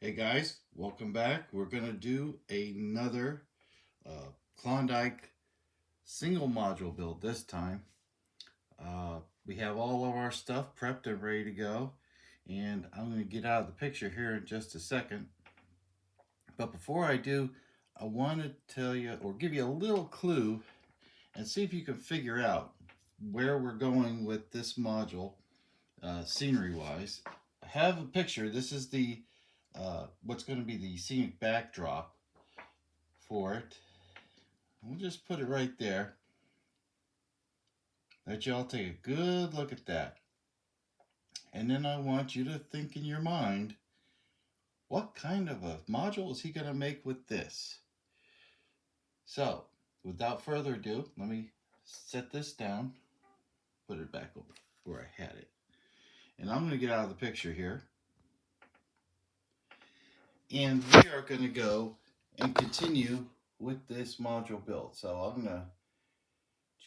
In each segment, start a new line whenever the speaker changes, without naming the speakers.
Hey guys, welcome back. We're going to do another Klondike single module build this time. We have all of our stuff prepped and ready to go, and I'm going to get out of the picture here in just a second. But before I do, I want to tell you or give you a little clue and see if you can figure out where we're going with this module scenery wise. I have a picture. This is the what's going to be the scenic backdrop for it. We'll just put it right there. Let y'all take a good look at that. And then I want you to think in your mind, what kind of a module is he going to make with this? So, without further ado, let me set this down, put it back over where I had it. And I'm going to get out of the picture here. And we are going to go and continue with this module build. So I'm going to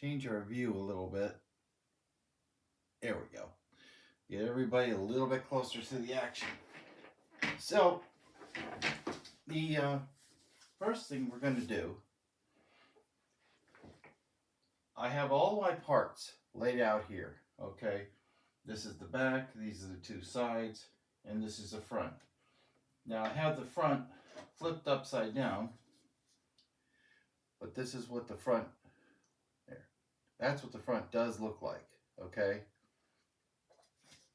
change our view a little bit. There we go. Get everybody a little bit closer to the action. So, the first thing we're going to do, I have all my parts laid out here, okay? This is the back, these are the two sides, and this is the front. Now, I have the front flipped upside down, but this is what the front, there, that's what the front does look like, okay?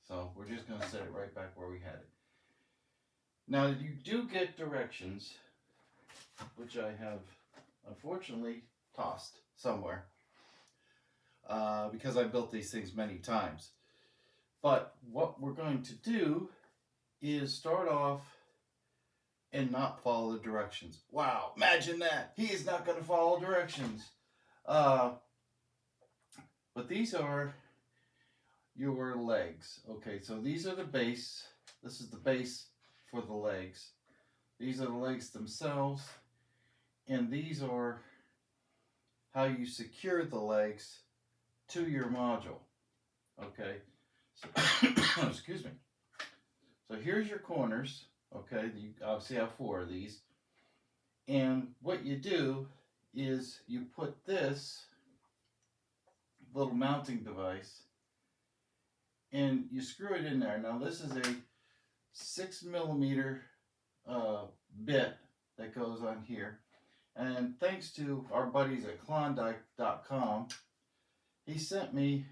So, we're just going to set it right back where we had it. Now, you do get directions, which I have unfortunately tossed somewhere because I built these things many times. But what we're going to do is start off and not follow the directions. Wow, imagine that. He is not going to follow directions. But these are your legs. Okay, so these are the base. This is the base for the legs. These are the legs themselves. And these are how you secure the legs to your module. Okay, so excuse me. So here's your corners. Okay, you obviously have 4 of these. And what you do is you put this little mounting device and you screw it in there. Now this is a 6mm bit that goes on here. And thanks to our buddies at Klawndyke.com, he sent me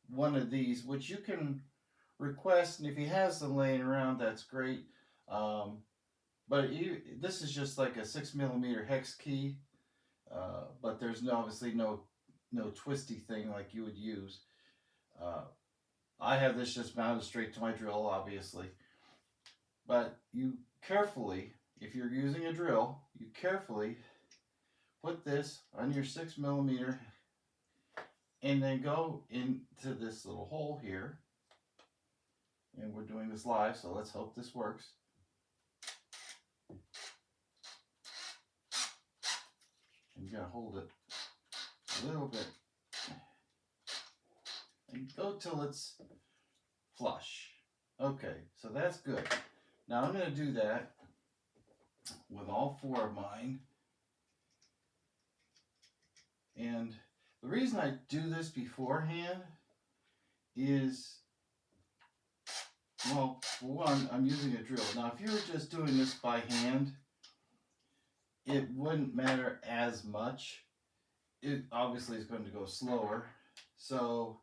one of these, which you can request, and if he has them laying around, that's great. But this is just like a 6mm hex key, but there's obviously no twisty thing like you would use. I have this just mounted straight to my drill, obviously. But you carefully, if you're using a drill, you carefully put this on your 6mm and then go into this little hole here. And we're doing this live, so let's hope this works. And you gotta hold it a little bit and go till it's flush. Okay, so that's good. Now I'm gonna do that with all 4 of mine. And the reason I do this beforehand is, well, for one, I'm using a drill. Now, if you were just doing this by hand, it wouldn't matter as much. It obviously is going to go slower. So,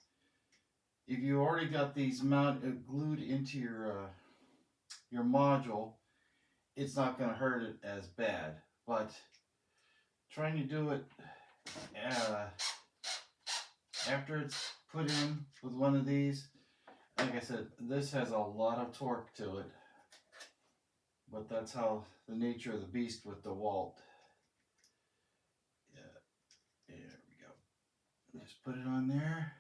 if you already got these glued into your module, it's not going to hurt it as bad. But trying to do it after it's put in with one of these, like I said, this has a lot of torque to it, but that's how the nature of the beast with DeWalt. Yeah, there we go. Just put it on there,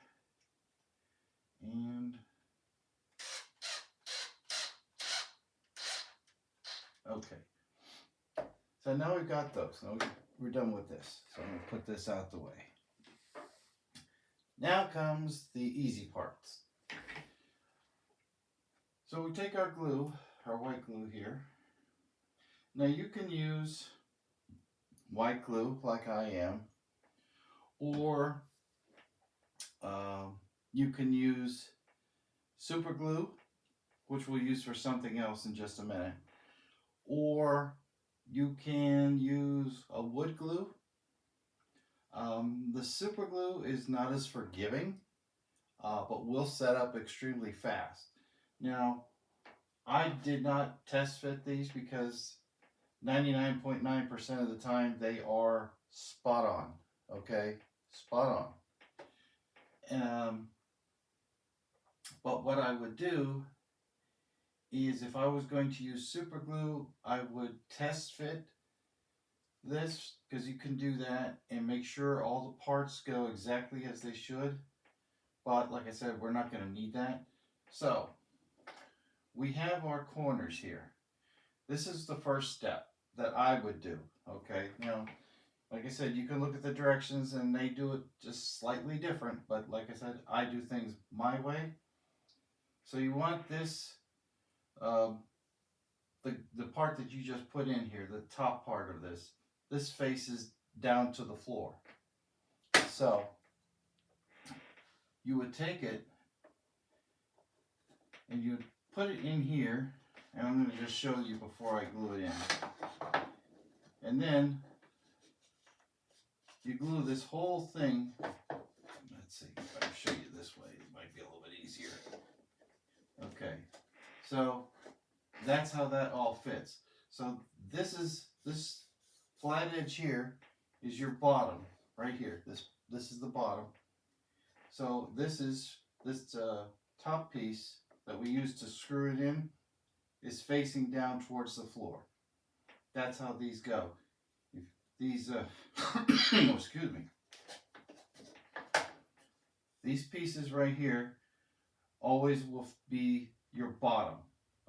and okay. So now we've got those. Now we're done with this. So I'm going to put this out the way. Now comes the easy parts. So we take our glue, our white glue here, Now you can use white glue like I am, or you can use super glue, which we'll use for something else in just a minute, or you can use a wood glue. The super glue is not as forgiving, but will set up extremely fast. Now, I did not test fit these because 99.9% of the time they are spot on. Okay, spot on. But what I would do is if I was going to use super glue, I would test fit this, because you can do that and make sure all the parts go exactly as they should. But like I said, we're not going to need that. So we have our corners here. This is the first step that I would do. Okay, now like I said, you can look at the directions and they do it just slightly different, but like I said, I do things my way. So you want this, the part that you just put in here, the top part of this faces down to the floor. So you would take it and you would put it in here, and I'm going to just show you before I glue it in. And then you glue this whole thing. Let's see if I can show you this way. It might be a little bit easier. Okay, so that's how that all fits. So this flat edge here is your bottom right here. This is the bottom. So this top piece that we use to screw it in is facing down towards the floor. That's how these go. If these excuse me. These pieces right here always will be your bottom.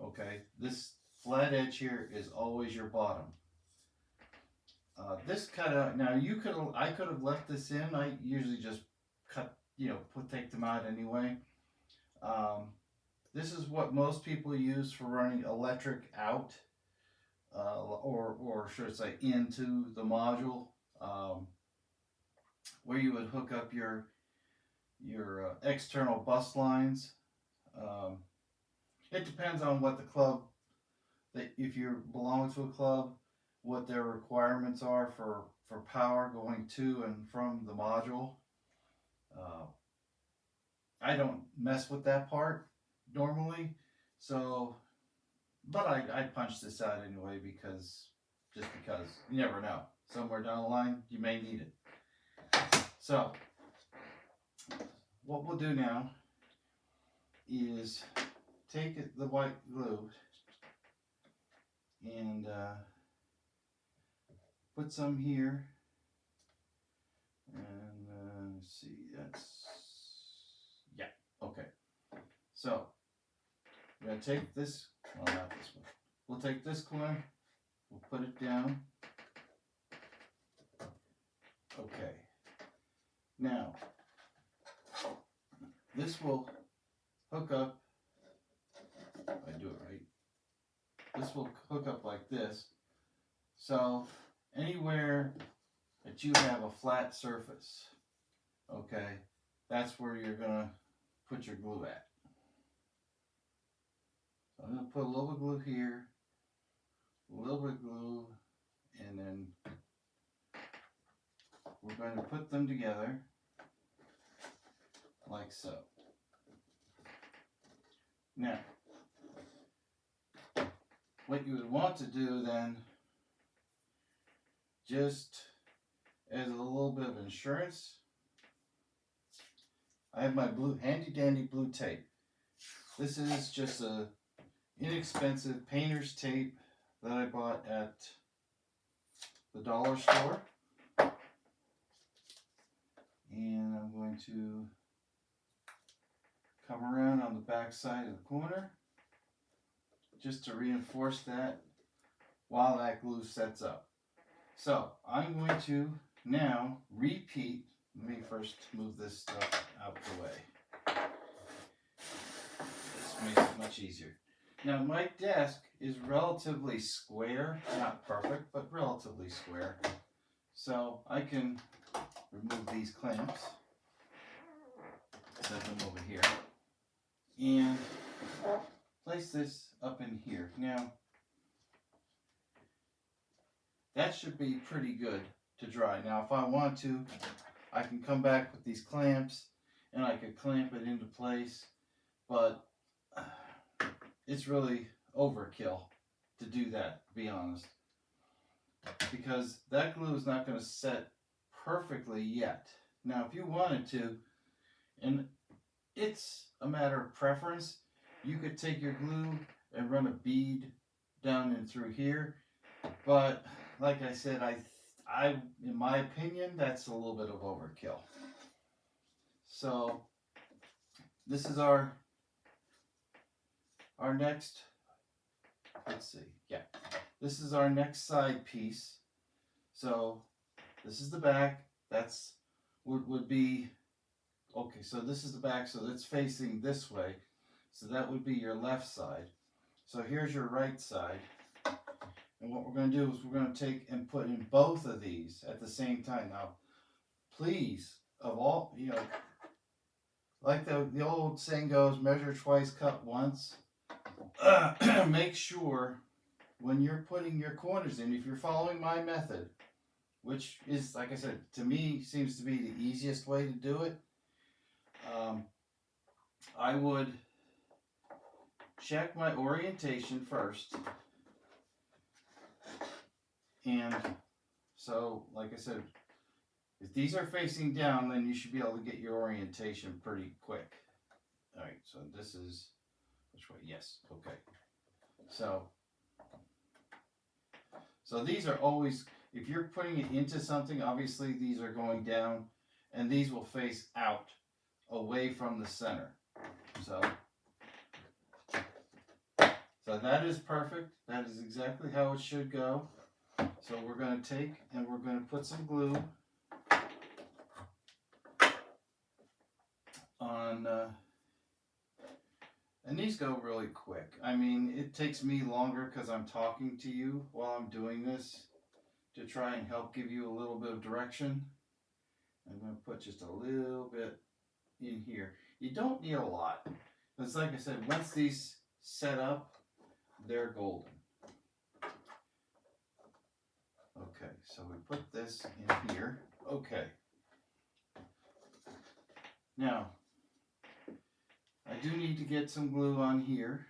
Okay, this flat edge here is always your bottom. This cutout, now I could have left this in. I usually just cut, take them out anyway. This is what most people use for running electric out, or should I say into the module, where you would hook up your external bus lines. It depends on what the club, if you belong to a club, what their requirements are for power going to and from the module. I don't mess with that part normally, so, but I punch this out anyway because you never know. Somewhere down the line, you may need it. So, what we'll do now is take the white glue and put some here, and let's see, yeah, okay. So we're going to take this, well, not this one, we'll take this corner, we'll put it down. Okay, now this will hook up, if I do it right, this will hook up like this. So anywhere that you have a flat surface, okay, that's where you're going to put your glue at. So I'm going to put a little bit of glue here, a little bit of glue, and then we're going to put them together like so. Now, what you would want to do then, just as a little bit of insurance, I have my blue, handy dandy blue tape. This is just a inexpensive painter's tape that I bought at the dollar store. And I'm going to come around on the back side of the corner just to reinforce that while that glue sets up. So I'm going to now repeat. Let me first move this stuff out the way. This makes it much easier. Now my desk is relatively square, not perfect, but relatively square. So I can remove these clamps, set them over here, and place this up in here. Now, that should be pretty good to dry. Now, if I want to, I can come back with these clamps and I could clamp it into place, but it's really overkill to do that, to be honest, because that glue is not going to set perfectly yet. Now, if you wanted to, and it's a matter of preference, you could take your glue and run a bead down and through here, but like I said, I in my opinion, that's a little bit of overkill. So this is our next, let's see, yeah, this is our next side piece. So this is the back, that's would be, okay, so this is the back, so it's facing this way, so that would be your left side. So here's your right side, and what we're going to do is we're going to take and put in both of these at the same time. Now please, of all, you know, like the old saying goes, measure twice, cut once. Make sure when you're putting your corners in, if you're following my method, which is, like I said, to me seems to be the easiest way to do it, I would check my orientation first. And so, like I said, if these are facing down, then you should be able to get your orientation pretty quick. All right, so this is, which way? Yes, okay. So these are always, if you're putting it into something, obviously these are going down, and these will face out, away from the center. So that is perfect. That is exactly how it should go. So we're going to take and we're going to put some glue on, and these go really quick. I mean, it takes me longer because I'm talking to you while I'm doing this to try and help give you a little bit of direction. I'm going to put just a little bit in here. You don't need a lot. Because like I said, once these set up, they're golden. Okay, so we put this in here. Okay. Now, I do need to get some glue on here.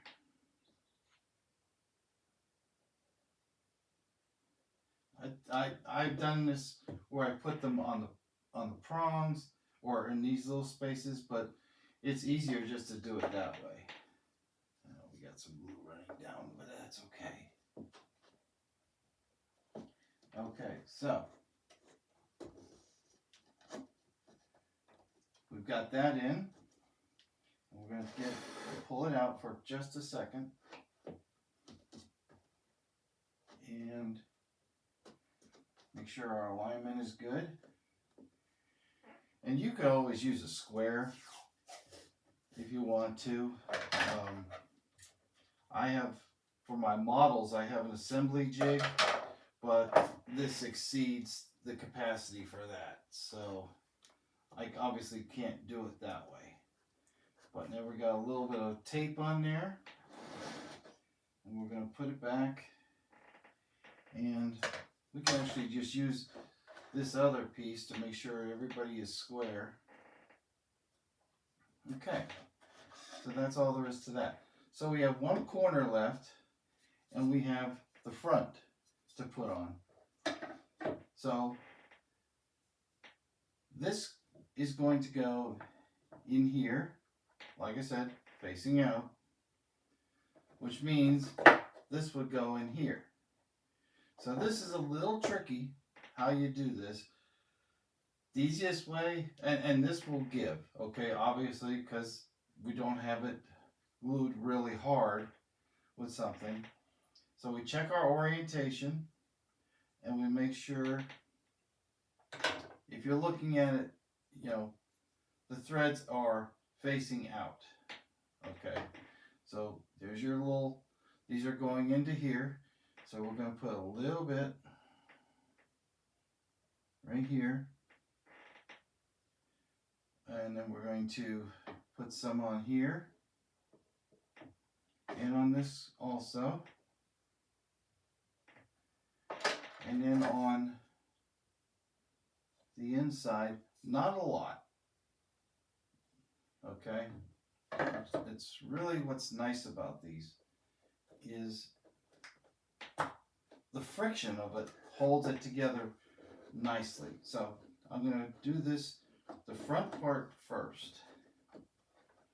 I've done this where I put them on the prongs or in these little spaces, but it's easier just to do it that way. We got some glue running down, but that's okay. Okay, so we've got that in. We're going to pull it out for just a second. And make sure our alignment is good. And you could always use a square if you want to. I have, for my models, I have an assembly jig, but this exceeds the capacity for that. So I obviously can't do it that way. But now we got a little bit of tape on there. And we're going to put it back. And we can actually just use this other piece to make sure everybody is square. Okay, so that's all there is to that. So we have one corner left, and we have the front to put on. So this is going to go in here, like I said, facing out, which means this would go in here. So this is a little tricky how you do this. The easiest way, and this will give, okay, obviously, because we don't have it glued really hard with something. So we check our orientation, and we make sure, if you're looking at it, you know, the threads are facing out, okay? So there's your little, these are going into here. So we're going to put a little bit right here. And then we're going to put some on here. And on this also. And then on the inside, not a lot. Okay? It's really what's nice about these is the friction of it holds it together nicely. So I'm going to do this, the front part first.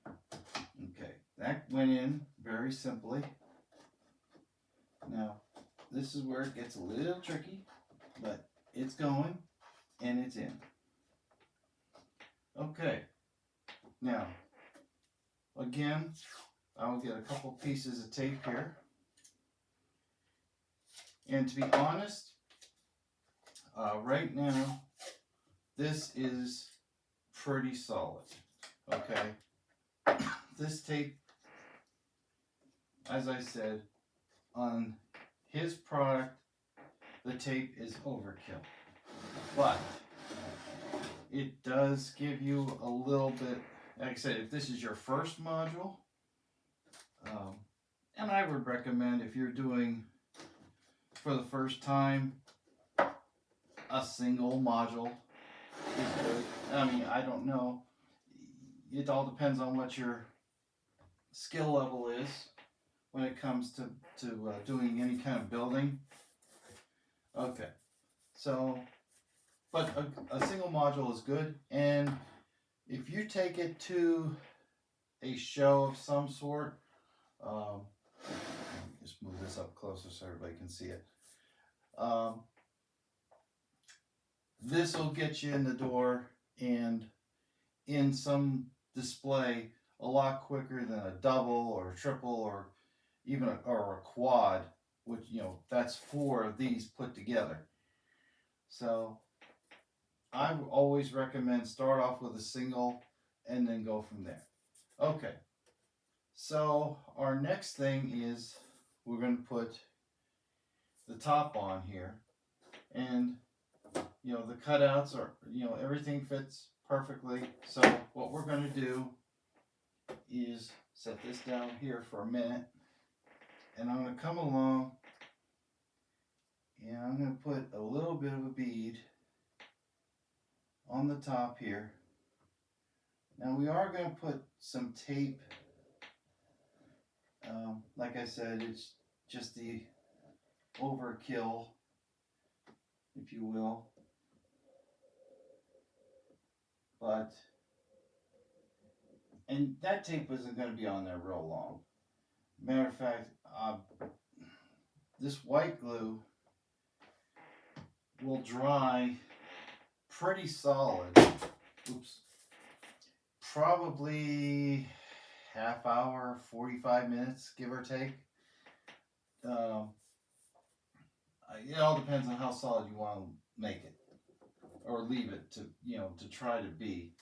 Okay, that went in very simply. Now, this is where it gets a little tricky, but it's going and it's in. Okay, now, again, I'll get a couple pieces of tape here. And to be honest, right now, this is pretty solid, okay? This tape, as I said, on his product, the tape is overkill. But it does give you a little bit, like I said, if this is your first module, and I would recommend if you're doing for the first time, a single module is good. I mean, I don't know. It all depends on what your skill level is when it comes to doing any kind of building. Okay, so, but a single module is good, and if you take it to a show of some sort, just move this up closer so everybody can see it. This will get you in the door and in some display a lot quicker than a double or a triple or even a quad, which, you know, that's 4 of these put together. So I always recommend start off with a single and then go from there. Okay, so our next thing is we're going to put the top on here, and you know, the cutouts are, you know, everything fits perfectly. So what we're going to do is set this down here for a minute, and I'm going to come along and I'm going to put a little bit of a bead on the top here. Now we are going to put some tape. Like I said, it's just the overkill, if you will. But, and that tape isn't going to be on there real long. Matter of fact, this white glue will dry pretty solid. Oops. Probably half hour, 45 minutes, give or take. It all depends on how solid you want to make it, or leave it to, you know, to try to be.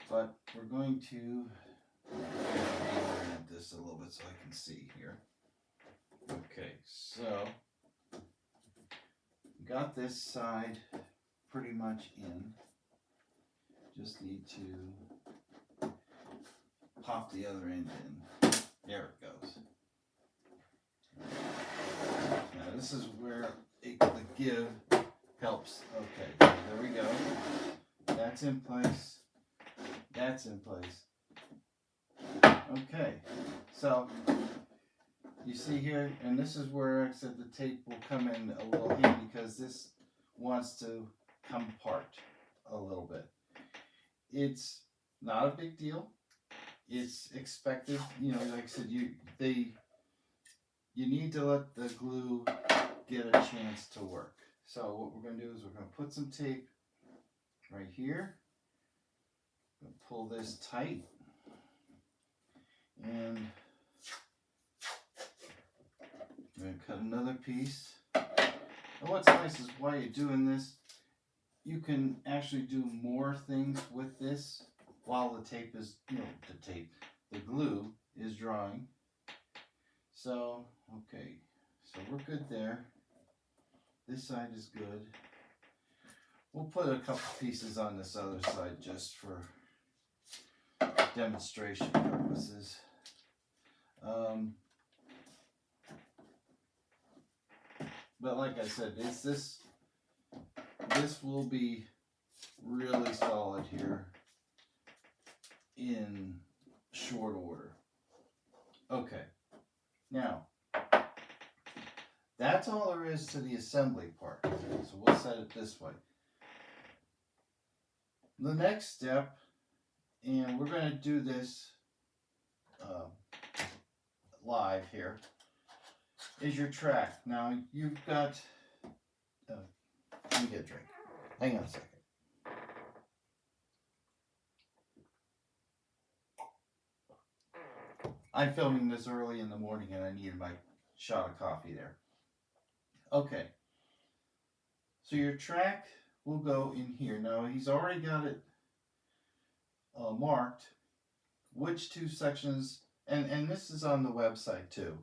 But we're going to orient this a little bit so I can see here. Okay, so got this side pretty much in. Just need to pop the other end in. There it goes. Now this is where the give helps. Okay, there we go. That's in place. That's in place. Okay, so you see here, and this is where I said the tape will come in a little handy because this wants to come apart a little bit. It's not a big deal. It's expected, you know, like I said, you need to let the glue get a chance to work. So what we're going to do is we're going to put some tape right here. Pull this tight, and I'm going to cut another piece. And what's nice is while you're doing this, you can actually do more things with this while the tape is, you know, the glue is drying. So, okay, so we're good there. This side is good. We'll put a couple pieces on this other side just for demonstration purposes. But like I said, this will be really solid here in short order. Okay, now that's all there is to the assembly part. So we'll set it this way. The next step, and we're going to do this live here, is your track. Now you've got, let me get a drink. Hang on a second. I'm filming this early in the morning and I needed my shot of coffee there. Okay. So your track will go in here. Now he's already got it marked which two sections, and this is on the website too.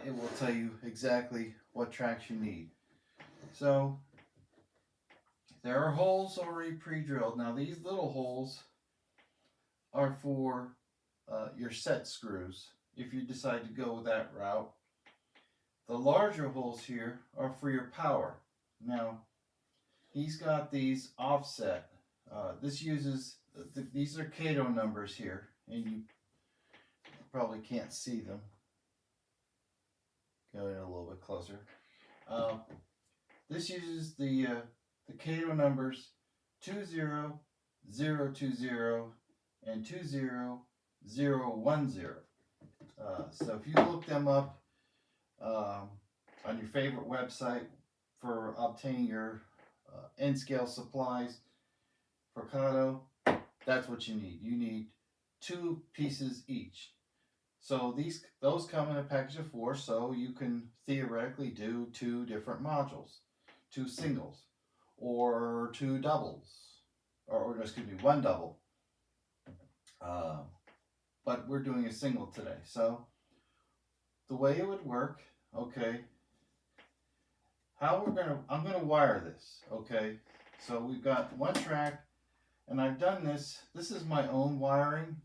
It will tell you exactly what tracks you need. So there are holes already pre-drilled. Now these little holes are for your set screws if you decide to go that route. The larger holes here are for your power. Now he's got these offset. This uses, these are Kato numbers here, and you probably can't see them. Go in a little bit closer. This uses the Kato numbers 20020 and 20010. So if you look them up on your favorite website for obtaining your N scale supplies for Kato, that's what you need. You need 2 pieces each. So those come in a package of 4, so you can theoretically do 2 different modules, 2 singles, or 2 doubles, or excuse me, 1 double. But we're doing a single today. So the way it would work, okay, I'm gonna wire this, okay. So we've got 1 track, and I've done this. This is my own wiring.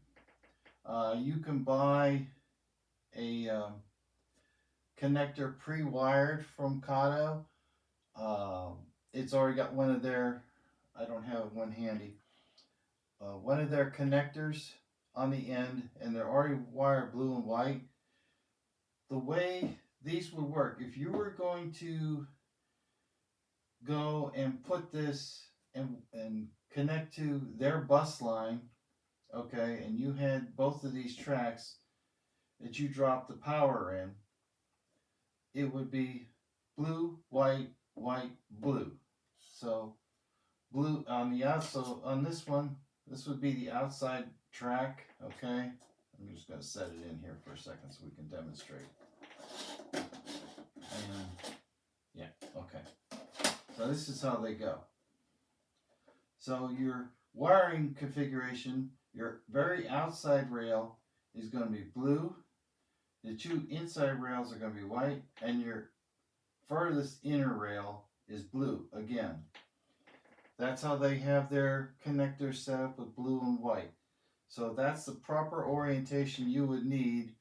You can buy a connector pre-wired from Kato. It's already got one of their, I don't have one handy, one of their connectors on the end, and they're already wired blue and white. The way these would work, if you were going to go and put this and connect to their bus line, okay, and you had both of these tracks that you drop the power in, it would be blue, white, white, blue. So blue on the outside. So on this one, this would be the outside track, okay. I'm just going to set it in here for a second so we can demonstrate. And yeah, okay. So this is how they go. So your wiring configuration, your very outside rail is going to be blue. The 2 inside rails are going to be white, and your furthest inner rail is blue again. That's how they have their connectors set up with blue and white. So that's the proper orientation you would need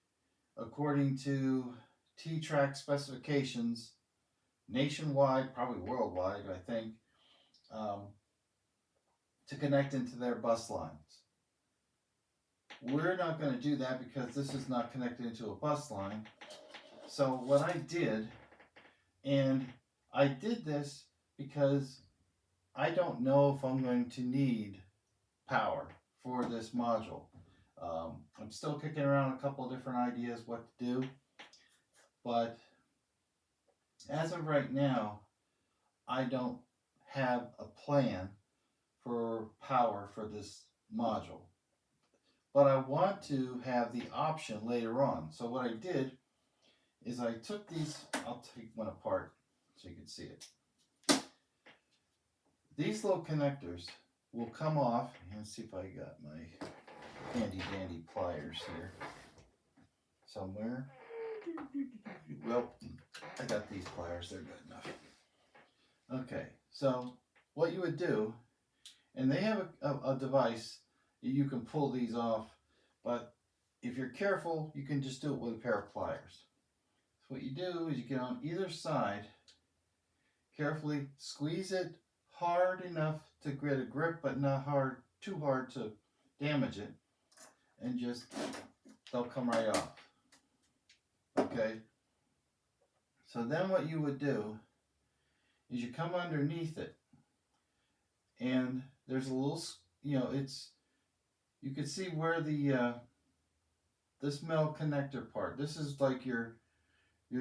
according to T-Track specifications nationwide, probably worldwide, I think, to connect into their bus lines. We're not going to do that because this is not connected into a bus line. So what I did, and I did this because I don't know if I'm going to need power for this module. I'm still kicking around a couple of different ideas what to do, but as of right now, I don't have a plan for power for this module. But I want to have the option later on. So what I did is I took these, I'll take one apart so you can see it. These little connectors will come off. Let's see if I got my handy dandy pliers here. somewhere. Well, I got these pliers, they're good enough. Okay, so what you would do, and they have a device you can pull these off, but if you're careful, you can just do it with a pair of pliers. So what you do is you get on either side, carefully squeeze it hard enough to get a grip, but not too hard to damage it, and just, they'll come right off. Okay, so then what you would do is you come underneath it, and there's a little, you can see where the this metal connector part, this is like your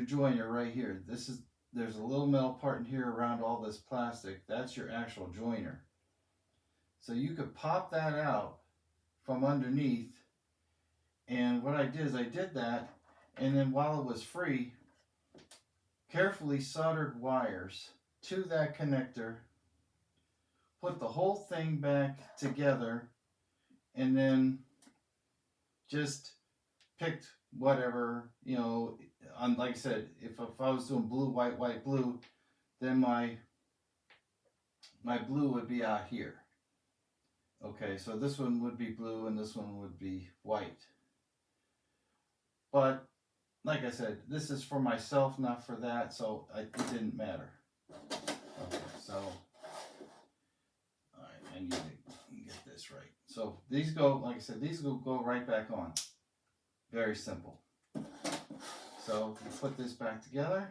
joiner right here. There's a little metal part in here around all this plastic. That's your actual joiner. So you could pop that out from underneath, and what I did is I did that, and then while it was free, carefully soldered wires to that connector, put the whole thing back together, and then just picked whatever, on, like I said, if I was doing blue, white, white, blue, then my blue would be out here. Okay, so this one would be blue and this one would be white. But like I said, this is for myself, not for that, so it didn't matter. Okay, so all right, I need to get this right. So these go, like I said, these will go right back on. Very simple. So you put this back together,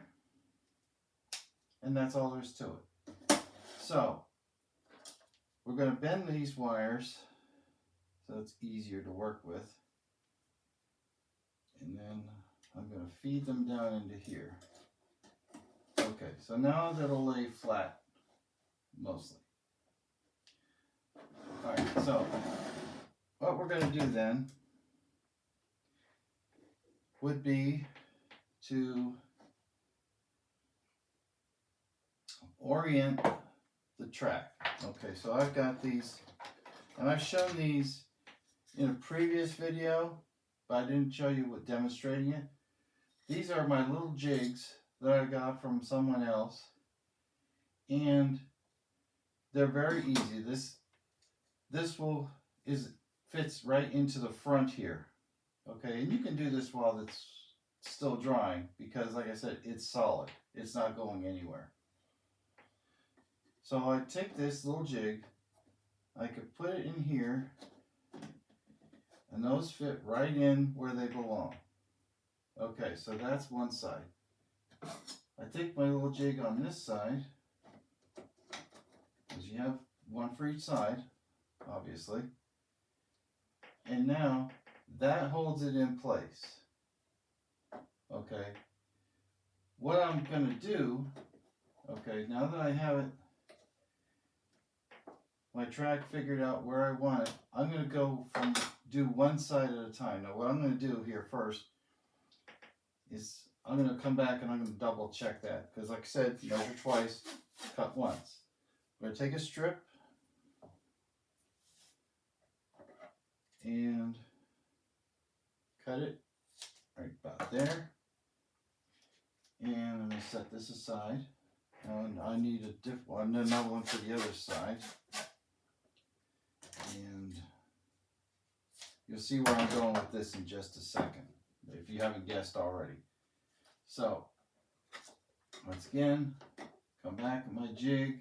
and that's all there is to it. So we're going to bend these wires so it's easier to work with. And then I'm going to feed them down into here. Okay, so now that'll lay flat, mostly. Alright, so what we're going to do then would be to orient the trak. Okay, so I've got these, and I've shown these in a previous video, but I didn't show you with demonstrating it. These are my little jigs that I got from someone else, and they're very easy. This fits right into the front here. Okay, and you can do this while it's still drying, because like I said, it's solid. It's not going anywhere. So I take this little jig, I could put it in here, and those fit right in where they belong. Okay, so that's one side. I take my little jig on this side, because you have one for each side, obviously. And now that holds it in place. Okay, what I'm going to do, okay, now that I have it, my trak figured out where I want it, I'm going to do one side at a time. Now what I'm going to do here first is I'm going to come back and I'm going to double check that, because like I said, measure twice, cut once. I'm going to take a strip and cut it right about there, and I'm going to set this aside, and I need another one for the other side, and you'll see where I'm going with this in just a second, if you haven't guessed already. So once again, come back at my jig,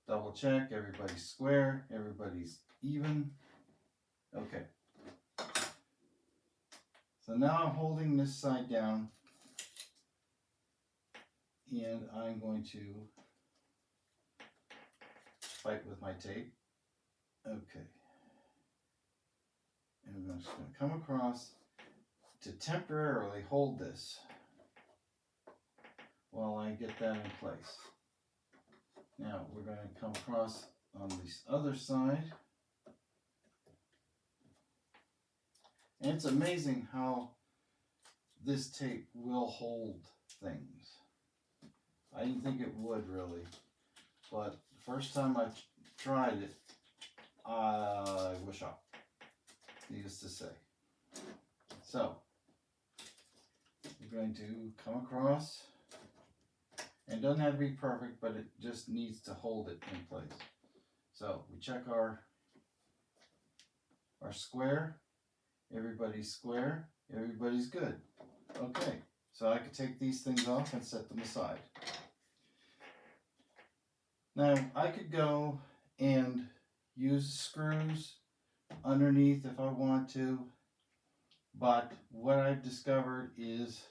double check, everybody's square, everybody's even. Okay. So now I'm holding this side down, and I'm going to fight with my tape. Okay. And I'm just going to come across to temporarily hold this while I get that in place. Now we're going to come across on this other side. And it's amazing how this tape will hold things. I didn't think it would really, but the first time I tried it, I was shocked, needless to say. So we're going to come across, and it doesn't have to be perfect, but it just needs to hold it in place. So we check our square, everybody's square, everybody's good. Okay, so I could take these things off and set them aside. Now I could go and use screws underneath if I want to, but what I've discovered is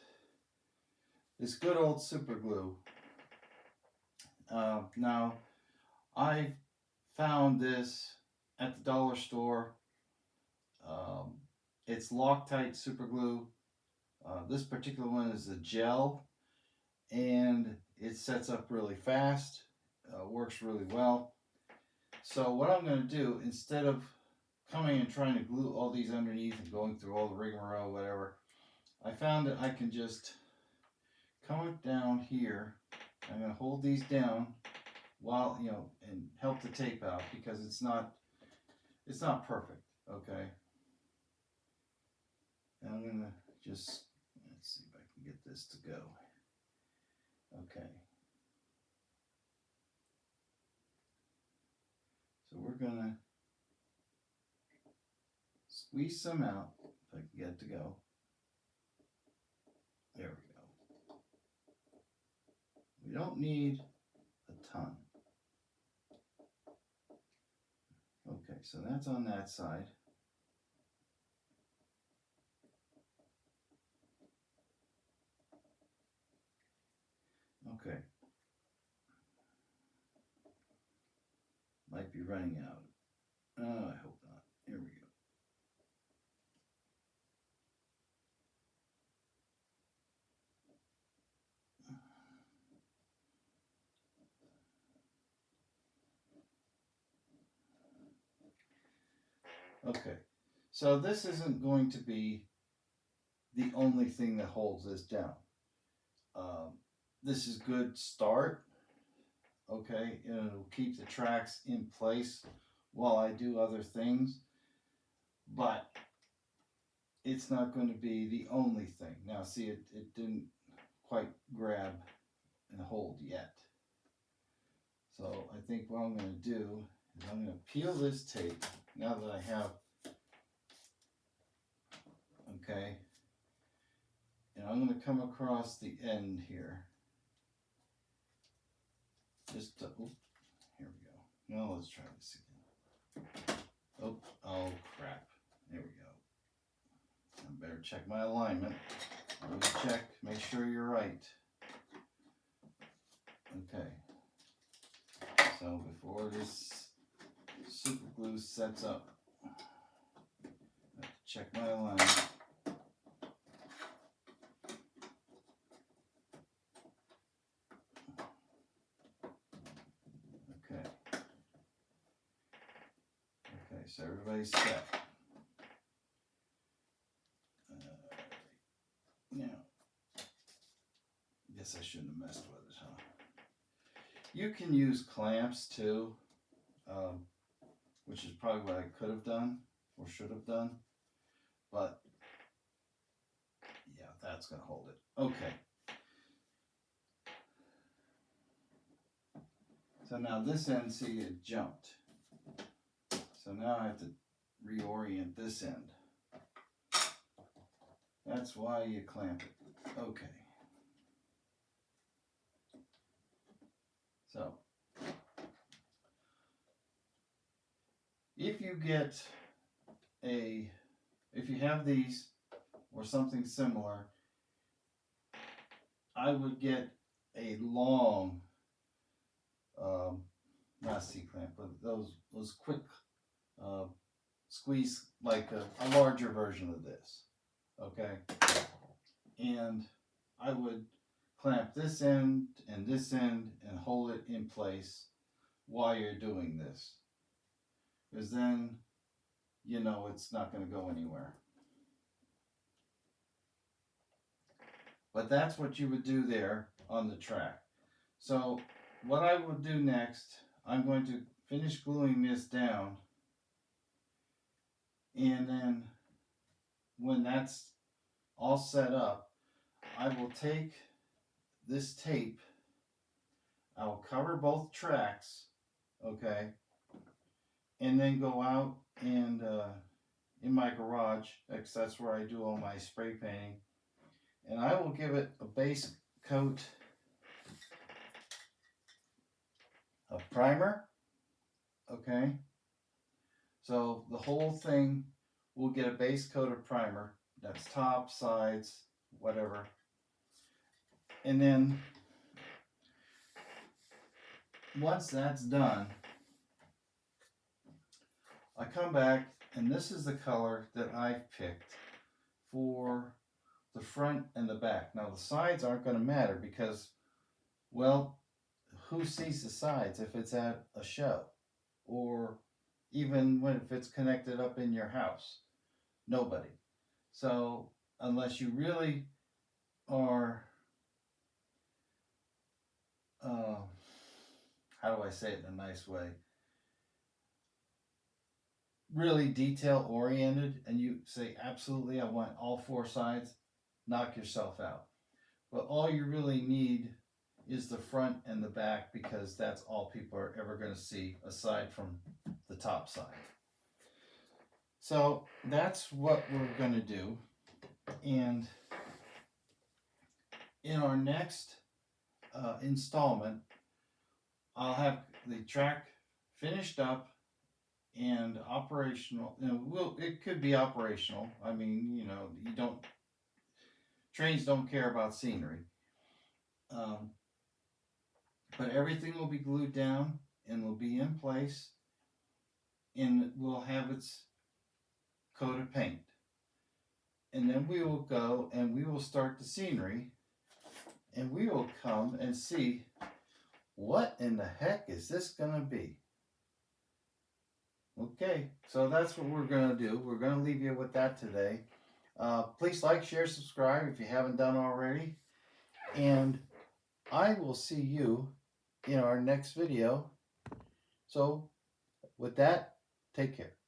this good old super glue. Now I found this at the dollar store. It's Loctite super glue. This particular one is a gel, and it sets up really fast, works really well. So what I'm going to do, instead of coming and trying to glue all these underneath and going through all the rigmarole, whatever, I found that I can just come it down here. I'm going to hold these down while, and help the tape out, because it's not perfect, okay? And I'm going to just, let's see if I can get this to go. Okay. So we're going to squeeze some out, if I can get it to go. There we go. We don't need a ton. Okay, so that's on that side. Okay. Might be running out. Oh, I hope not. Here we go. Okay. So this isn't going to be the only thing that holds this down. This is good start. Okay, it'll keep the tracks in place while I do other things, but it's not going to be the only thing. Now see, it didn't quite grab and hold yet. So I think what I'm going to do is I'm going to peel this tape now that I have, okay, and I'm going to come across the end here. Just to, oh, here we go. Now let's try this again. Oh crap. There we go. I better check my alignment. Always check, make sure you're right. Okay. So before this super glue sets up, I have to check my alignment. Okay. Okay, so everybody's set. Now, guess I shouldn't have messed with it, huh? You can use clamps too, which is probably what I could have done or should have done, but yeah, that's going to hold it. Okay. So now this end, see, it jumped. So now I have to reorient this end. That's why you clamp it. Okay. So if you have these or something similar, I would get a long, not C-clamp, but those quick squeeze, like a larger version of this, okay? And I would clamp this end and hold it in place while you're doing this, because then you know it's not going to go anywhere. But that's what you would do there on the track. So what I will do next, I'm going to finish gluing this down, and then when that's all set up, I will take this tape, I will cover both tracks, okay, and then go out and in my garage, because that's where I do all my spray painting, and I will give it a base coat of primer, okay. So the whole thing will get a base coat of primer. That's top, sides, whatever. And then once that's done, I come back and this is the color that I've picked for the front and the back. Now the sides aren't going to matter because, well, who sees the sides if it's at a show? Or even when if it's connected up in your house? Nobody. So unless you really are, how do I say it in a nice way? Really detail oriented, and you say, absolutely, I want all four sides, knock yourself out. But all you really need is the front and the back because that's all people are ever going to see aside from the top side. So that's what we're going to do. And in our next installment, I'll have the track finished up and operational. It could be operational. I mean, you don't, trains don't care about scenery. Um, but everything will be glued down and will be in place and will have its coat of paint. And then we will go and we will start the scenery and we will come and see what in the heck is this going to be. Okay, so that's what we're going to do. We're going to leave you with that today. Please like, share, subscribe if you haven't done already. And I will see you in our next video. So with that, take care.